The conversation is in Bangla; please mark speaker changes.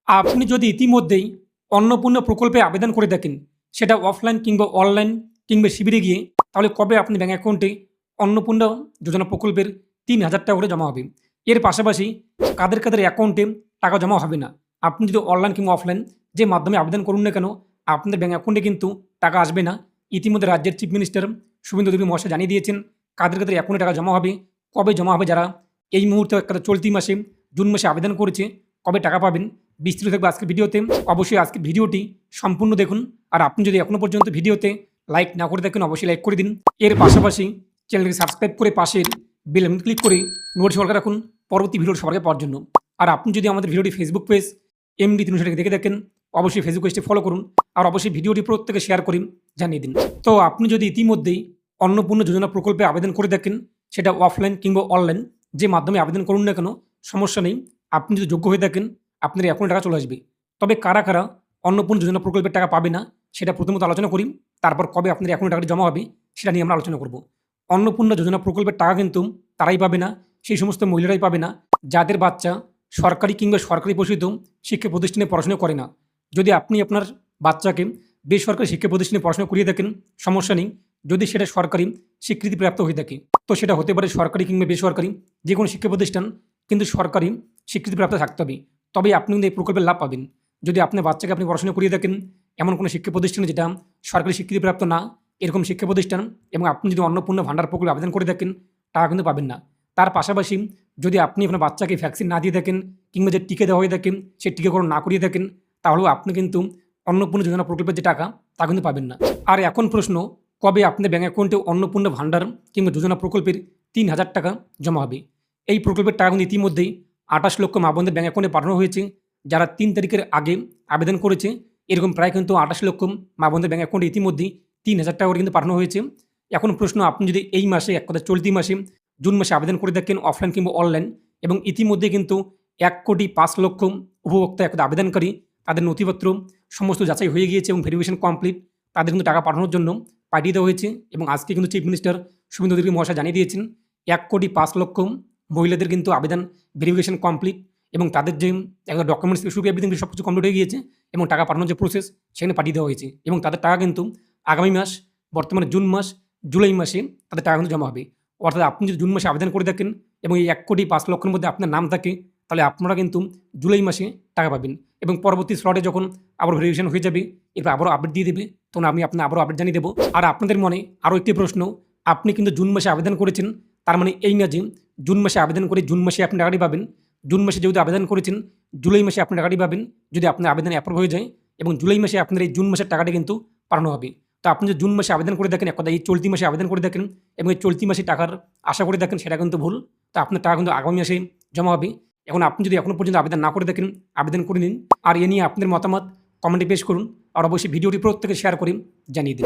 Speaker 1: আপনি যদি ইতিমধ্যেই অন্নপূর্ণা প্রকল্পে আবেদন করে থাকেন, সেটা অফলাইন কিংবা অনলাইন কিংবা শিবিরে গিয়ে, তাহলে কবে আপনি ব্যাঙ্ক অ্যাকাউন্টে অন্নপূর্ণা যোজনা প্রকল্পের ৩,০০০ টাকা করে জমা হবে। এর পাশাপাশি কাদের কাদের অ্যাকাউন্টে টাকা জমা হবে না। আপনি যদি অনলাইন কিংবা অফলাইন যে মাধ্যমে আবেদন করুন না কেন, আপনাদের ব্যাঙ্ক অ্যাকাউন্টে কিন্তু টাকা আসবে না। ইতিমধ্যে রাজ্যের চিফ মিনিস্টার শুভেন্দু অধিকারী মহাশয় জানিয়ে দিয়েছেন কাদের কাদের অ্যাকাউন্টে টাকা জমা হবে, কবে জমা হবে। যারা এই মুহূর্তে চলতি মাসে জুন মাসে আবেদন করেছে, কবে টাকা পাবেন বিস্তারিত থাকবে আজকের ভিডিওতে। অবশ্যই আজকের ভিডিওটি সম্পূর্ণ দেখুন। আর আপনি যদি এখনও পর্যন্ত ভিডিওতে লাইক না করে থাকেন, অবশ্যই লাইক করে দিন। এর পাশাপাশি চ্যানেলকে সাবস্ক্রাইব করে পাশের বেল আইকন ক্লিক করে নোটিফিকেশন সরকার রাখুন পরবর্তী ভিডিও সবার আগে পাওয়ার জন্য। আর আপনি যদি আমাদের ভিডিওটি ফেসবুক পেজ এমডি ৩৬০ দেখে দেখেন, অবশ্যই ফেসবুক পেজটি ফলো করুন। আর অবশ্যই ভিডিওটি প্রত্যেকে শেয়ার করে জানিয়ে দিন। তো আপনি যদি ইতিমধ্যেই অন্নপূর্ণা যোজনা প্রকল্পে আবেদন করে থাকেন, সেটা অফলাইন কিংবা অনলাইন যে মাধ্যমে আবেদন করুন না কেন, সমস্যা নেই। আপনি যদি যোগ্য হয়ে থাকেন, আপনার অ্যাকাউন্টে টাকা চলে আসবে। তবে কারা কারা অন্নপূর্ণা যোজনা প্রকল্পের টাকা পাবে না, সেটা প্রথমত আলোচনা করি। তারপর কবে আপনার অ্যাকাউন্টে টাকাটি জমা হবে সেটা নিয়ে আমরা আলোচনা করব। অন্নপূর্ণা যোজনা প্রকল্পের টাকা কিন্তু তারাই পাবে না, সেই সমস্ত মহিলারাই পাবে না যাদের বাচ্চা সরকারি কিংবা সরকারি পোষিত শিক্ষা প্রতিষ্ঠানে পড়াশোনা করে না। যদি আপনি আপনার বাচ্চাকে বেসরকারি শিক্ষা প্রতিষ্ঠানে পড়াশোনা করিয়ে থাকেন, সমস্যা নেই। যদি সেটা সরকারি স্বীকৃতিপ্রাপ্ত হয়ে থাকে, তো সেটা হতে পারে সরকারি কিংবা বেসরকারি যে কোনো শিক্ষা প্রতিষ্ঠান, কিন্তু সরকারি স্বীকৃতিপ্রাপ্ত থাকতে হবে, তবেই আপনি কিন্তু এই প্রকল্পের লাভ পাবেন। যদি আপনার বাচ্চাকে আপনি পড়াশোনা করিয়ে থাকেন এমন কোনো শিক্ষা প্রতিষ্ঠানে যেটা সরকারি স্বীকৃতিপ্রাপ্ত না, এরকম শিক্ষা প্রতিষ্ঠান, এবং আপনি যদি অন্নপূর্ণা ভাণ্ডার প্রকল্পে আবেদন করে থাকেন, টাকা কিন্তু পাবেন না। তার পাশাপাশি যদি আপনি আপনার বাচ্চাকে ভ্যাকসিন না দিয়ে থাকেন কিংবা যে টিকা দেওয়া হয়ে থাকেন সেই টিকাকরণ না করিয়ে থাকেন, তাহলেও আপনি কিন্তু অন্নপূর্ণা যোজনা প্রকল্পের যে টাকা তা কিন্তু পাবেন না। আর এখন প্রশ্ন, কবে আপনার ব্যাঙ্ক অ্যাকাউন্টে অন্নপূর্ণা ভাণ্ডার কিংবা যোজনা প্রকল্পের ৩,০০০ টাকা জমা হবে। এই প্রকল্পের টাকা কিন্তু ইতিমধ্যেই ২৮ লক্ষ মা বোনদের ব্যাঙ্ক অ্যাকাউন্টে পাঠানো হয়েছে। যারা ৩ তারিখের আগে আবেদন করেছে, এরকম প্রায় কিন্তু ২৮ লক্ষ মা বোনদের ব্যাঙ্ক অ্যাকাউন্টে ইতিমধ্যেই ৩,০০০ টাকা করে কিন্তু পাঠানো হয়েছে। এখন প্রশ্ন, আপনি যদি এই মাসে এক কথা চলতি মাসে জুন মাসে আবেদন করে থাকেন অফলাইন কিংবা অনলাইন, এবং ইতিমধ্যে কিন্তু ১,৫,০০,০০০ উপভোক্তা এক কথা আবেদনকারী, তাদের নথিপত্র সমস্ত যাচাই হয়ে গিয়েছে এবং ভেরিফিকেশন কমপ্লিট, তাদের কিন্তু টাকা পাঠানোর জন্য পাঠিয়ে দেওয়া হয়েছে। এবং আজকে কিন্তু চিফ মিনিস্টার শুভেন্দু অধিকারী মহাশয় জানিয়ে দিয়েছেন ১,৫,০০,০০০ মহিলাদের কিন্তু আবেদন ভেরিফিকেশন কমপ্লিট, এবং তাদের যে একটা ডকুমেন্টস ইস্যু এভরিথিং সব কিছু কমপ্লিট হয়ে গিয়েছে, এবং টাকা পাঠানোর যে প্রসেস সেখানে পাঠিয়ে দেওয়া হয়েছে। এবং তাদের টাকা কিন্তু আগামী মাস, বর্তমানে জুন মাস, জুলাই মাসে তাদের টাকা কিন্তু জমা হবে। অর্থাৎ আপনি যদি জুন মাসে আবেদন করে থাকেন এবং এই ১,৫,০০,০০০ মধ্যে আপনার নাম থাকে, তাহলে আপনারা কিন্তু জুলাই মাসে টাকা পাবেন। এবং পরবর্তী স্লটে যখন আবার ভেরিফিকেশন হয়ে যাবে, এরপর আবারও আপডেট দিয়ে দেবে, তখন আমি আপনার আবারও আপডেট জানিয়ে দেবো। আর আপনাদের মনে আরও একটি প্রশ্ন, আপনি কিন্তু জুন মাসে আবেদন করেছেন, তার মানে এই না যে জুন মাসে আবেদন করে জুন মাসে আপনি টাকাটি পাবেন। জুন মাসে যেহেতু আবেদন করেছেন, জুলাই মাসে আপনি টাকাটি পাবেন যদি আপনার আবেদন অ্যাপ্রুভ হয়ে যায়, এবং জুলাই মাসে আপনার এই জুন মাসের টাকাটি কিন্তু পাঠানো হবে। তো আপনি যদি জুন মাসে আবেদন করে দেখেন, এক কথা এই চলতি মাসে আবেদন করে দেখেন এবং এই চলতি মাসে টাকার আশা করে দেখেন, সেটা কিন্তু ভুল। তো আপনার টাকা কিন্তু আগামী মাসে জমা হবে। এখন আপনি যদি এখনও পর্যন্ত আবেদন না করে দেখেন, আবেদন করে নিন। আর এ নিয়ে আপনাদের মতামত কমেন্টে পেশ করুন। আর অবশ্যই ভিডিওটি প্রত্যেকে শেয়ার করে জানিয়ে দিন।